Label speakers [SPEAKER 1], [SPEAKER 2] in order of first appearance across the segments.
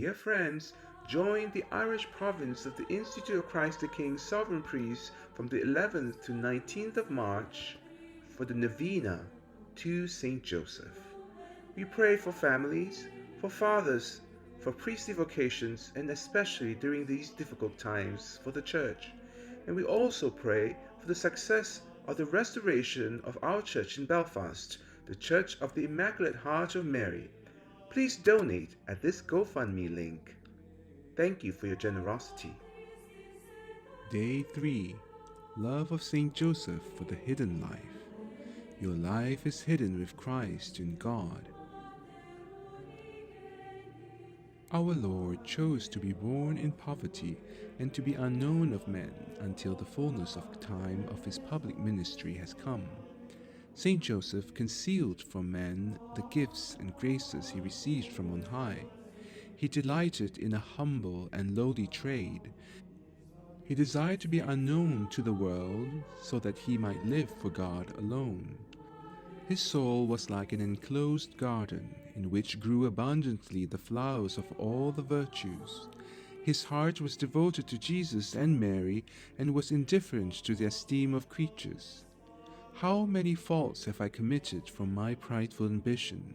[SPEAKER 1] Dear friends, join the Irish province of the Institute of Christ the King Sovereign Priest from the 11th to 19th of March for the Novena to St Joseph. We pray for families, for fathers, for priestly vocations, and especially during these difficult times for the Church. And we also pray for the success of the restoration of our church in Belfast, the Church of the Immaculate Heart of Mary. Please donate at this GoFundMe link. Thank you for your generosity.
[SPEAKER 2] Day 3. Love of St. Joseph for the hidden life. Your life is hidden with Christ in God. Our Lord chose to be born in poverty and to be unknown of men until the fullness of time of his public ministry has come. St. Joseph concealed from men the gifts and graces he received from on high. He delighted in a humble and lowly trade. He desired to be unknown to the world so that he might live for God alone. His soul was like an enclosed garden in which grew abundantly the flowers of all the virtues. His heart was devoted to Jesus and Mary and was indifferent to the esteem of creatures. How many faults have I committed from my prideful ambition?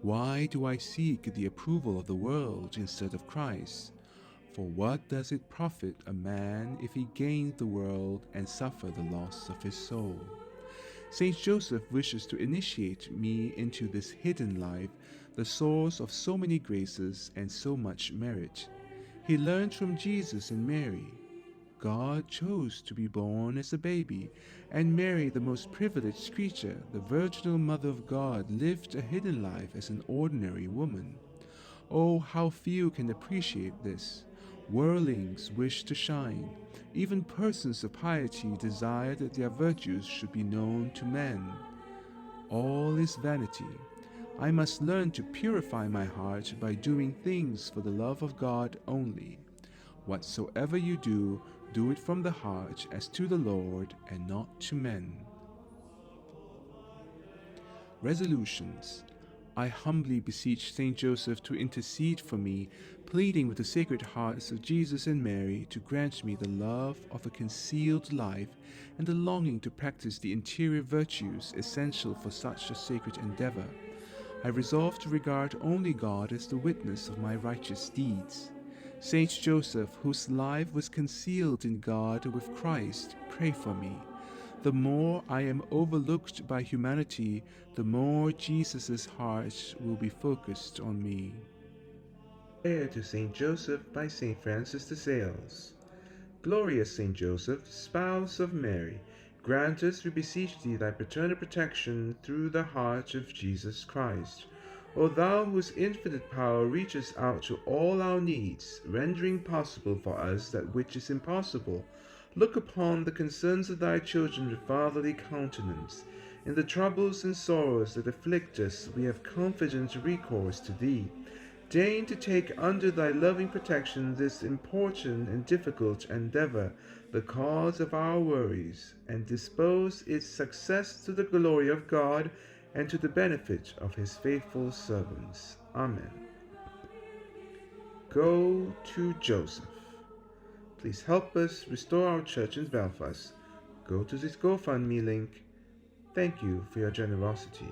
[SPEAKER 2] Why do I seek the approval of the world instead of Christ? For what does it profit a man if he gain the world and suffer the loss of his soul? St. Joseph wishes to initiate me into this hidden life, the source of so many graces and so much merit. He learned from Jesus and Mary. God chose to be born as a baby, and Mary, the most privileged creature, the virginal Mother of God, lived a hidden life as an ordinary woman. Oh, how few can appreciate this! Worldlings wish to shine. Even persons of piety desire that their virtues should be known to men. All is vanity. I must learn to purify my heart by doing things for the love of God only. Whatsoever you do, do it from the heart as to the Lord and not to men. Resolutions. I humbly beseech St. Joseph to intercede for me, pleading with the Sacred Hearts of Jesus and Mary to grant me the love of a concealed life and the longing to practice the interior virtues essential for such a sacred endeavor. I resolve to regard only God as the witness of my righteous deeds. St. Joseph, whose life was concealed in God with Christ, pray for me. The more I am overlooked by humanity, the more Jesus' heart will be focused on me.
[SPEAKER 1] Prayer to St. Joseph by St. Francis de Sales. Glorious St. Joseph, spouse of Mary, grant us, we beseech thee, thy paternal protection through the heart of Jesus Christ. O thou whose infinite power reaches out to all our needs, rendering possible for us that which is impossible, look upon the concerns of thy children with fatherly countenance. In the troubles and sorrows that afflict us, we have confident recourse to thee. Deign to take under thy loving protection this important and difficult endeavor, the cause of our worries, and dispose its success to the glory of God and to the benefit of his faithful servants. Amen. Go to Joseph. Please help us restore our church in Belfast. Go to this GoFundMe link. Thank you for your generosity.